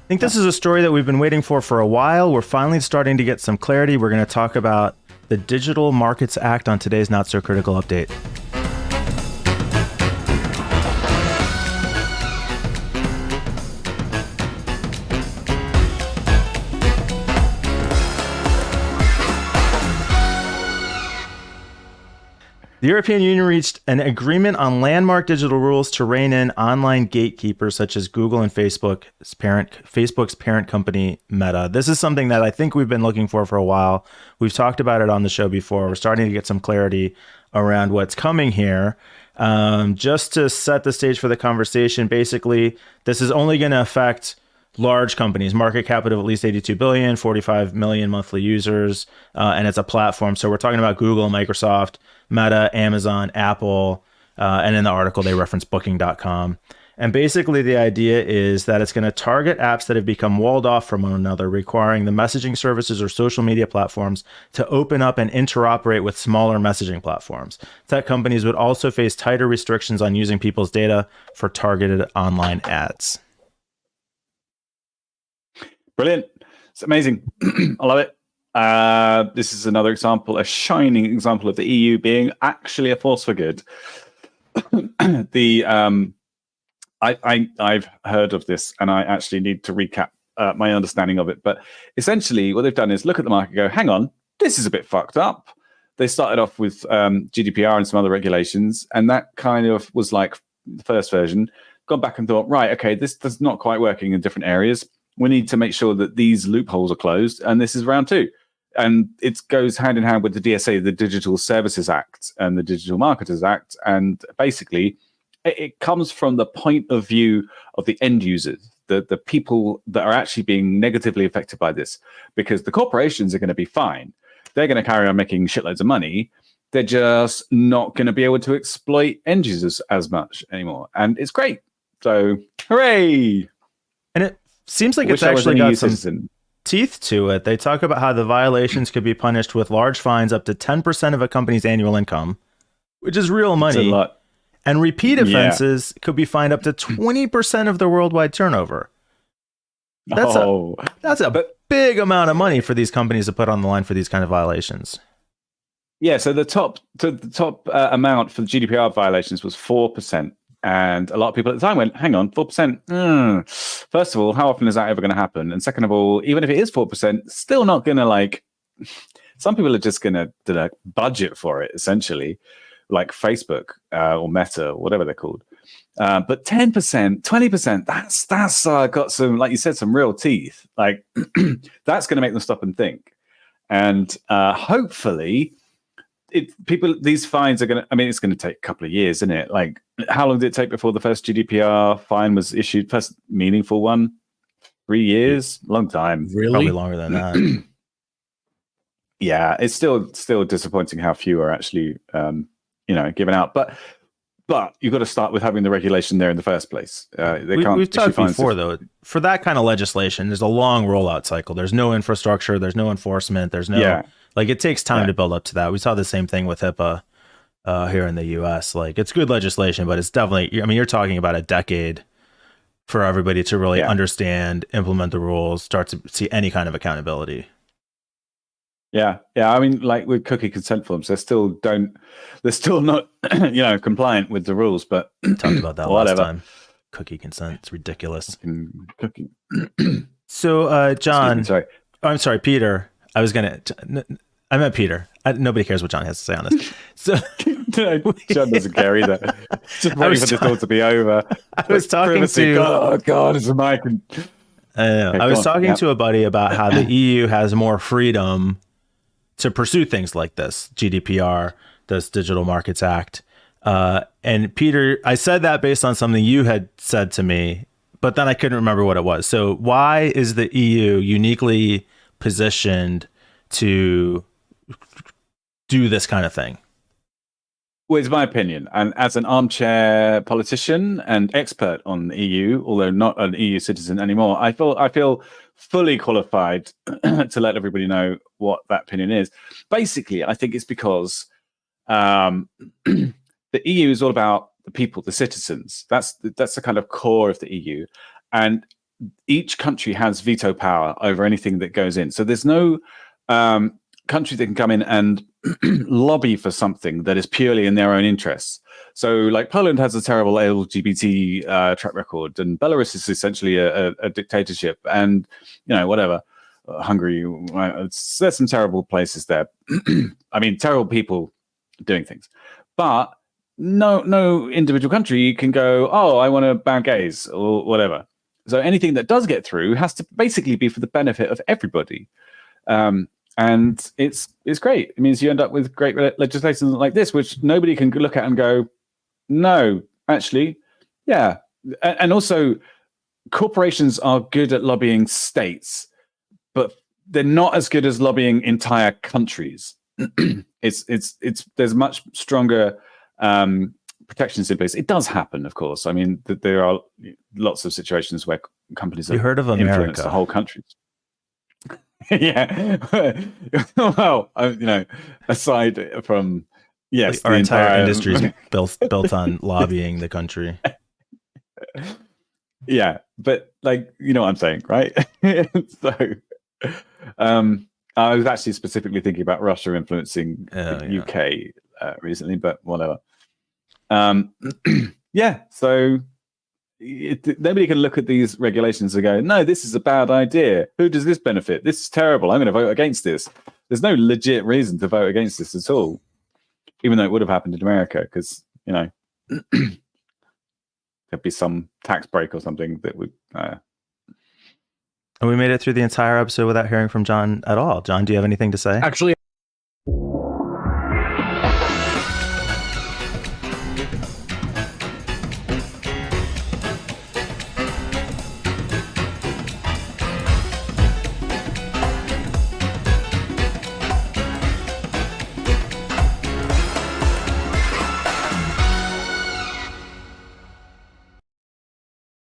think this is a story that we've been waiting for a while. We're finally starting to get some clarity. We're going to talk about the Digital Markets Act on today's Not So Critical update. The European Union reached an agreement on landmark digital rules to rein in online gatekeepers such as Google and Facebook's parent company, Meta. This is something that I think we've been looking for a while. We've talked about it on the show before. We're starting to get some clarity around what's coming here. Just to set the stage for the conversation, basically, this is only going to affect large companies, market cap of at least 82 billion, 45 million monthly users, and it's a platform. So we're talking about Google, Microsoft, Meta, Amazon, Apple, and in the article they reference Booking.com. And basically the idea is that it's going to target apps that have become walled off from one another, requiring the messaging services or social media platforms to open up and interoperate with smaller messaging platforms. Tech companies would also face tighter restrictions on using people's data for targeted online ads. Brilliant. It's amazing. I love it. This is another example, a shining example of the EU being actually a force for good. I've heard of this, and I actually need to recap my understanding of it. But essentially, what they've done is look at the market and go, hang on, this is a bit fucked up. They started off with GDPR and some other regulations, and that kind of was like the first version. Gone back and thought, right, okay, this is not quite working in different areas. We need to make sure that these loopholes are closed, and this is round two. And it goes hand in hand with the DSA, the Digital Services Act, and the Digital Marketers Act. And basically, it comes from the point of view of the end users, the people that are actually being negatively affected by this, because the corporations are going to be fine. They're going to carry on making shitloads of money. They're just not going to be able to exploit end users as much anymore. And it's great. So, hooray! And it seems like it's actually got some teeth to it. They talk about how the violations could be punished with large fines up to 10% of a company's annual income, which is real money. It's a lot. And repeat offenses could be fined up to 20% of their worldwide turnover. That's a big amount of money for these companies to put on the line for these kind of violations. Yeah, so the top amount for the GDPR violations was 4%. And a lot of people at the time went, hang on, 4%. First of all, how often is that ever going to happen? And second of all, even if it is 4%, still not going to some people are just going to budget for it, essentially, like Facebook or Meta, or whatever they're called. But 10%, 20%, that's got some, like you said, some real teeth. Like that's going to make them stop and think. And hopefully these fines are going to, it's going to take a couple of years, isn't it? Like, how long did it take before the first GDPR fine was issued? First meaningful one? 3 years? Long time. Really? Probably longer than that. Yeah, it's still disappointing how few are actually, given out. But you've got to start with having the regulation there in the first place. We've talked before, though, for that kind of legislation, there's a long rollout cycle. There's no infrastructure. There's no enforcement. There's no... it takes time to build up to that. We saw the same thing with HIPAA here in the U.S. It's good legislation, but it's definitely, you're talking about a decade for everybody to really understand, implement the rules, start to see any kind of accountability. Yeah. With cookie consent forms, they're still not, compliant with the rules. But talked about that last time. Cookie consent, it's ridiculous. Cookie. So, John, I'm sorry, Peter. I meant Peter. Nobody cares what John has to say on this. So John doesn't care either. Just waiting for this all to be over. I was talking to... Oh, God, it's a mic. I was talking to a buddy about how the EU has more freedom to pursue things like this, GDPR, this Digital Markets Act. And Peter, I said that based on something you had said to me, but then I couldn't remember what it was. So why is the EU uniquely positioned to do this kind of thing? Well, it's my opinion. And as an armchair politician and expert on the EU, although not an EU citizen anymore, I feel fully qualified to let everybody know what that opinion is. Basically, I think it's because the EU is all about the people, the citizens. That's the kind of core of the EU. And each country has veto power over anything that goes in. So there's no country that can come in and lobby for something that is purely in their own interests. So, like, Poland has a terrible LGBT track record, and Belarus is essentially a dictatorship, and whatever. Hungary, there's some terrible places there. I mean, terrible people doing things, but no individual country can go, oh, I want to ban gays or whatever. So anything that does get through has to basically be for the benefit of everybody. And it's great. It means you end up with great legislation like this, which nobody can look at and go, no, actually, yeah. And also, corporations are good at lobbying states, but they're not as good as lobbying entire countries. There's much stronger protections in place. It does happen, of course. I mean, there are lots of situations where companies have heard of influenced America? the whole country. Yeah. Well, aside from yes, our entire industry is built on lobbying the country. Yeah, but what I'm saying, right? So, I was actually specifically thinking about Russia influencing the UK recently, but whatever. Yeah, so nobody can look at these regulations and go, no, this is a bad idea. Who does this benefit? This is terrible. I'm going to vote against this. There's no legit reason to vote against this at all, even though it would have happened in America, because there'd be some tax break or something that would. And we made it through the entire episode without hearing from Jon at all. Jon, do you have anything to say? Actually,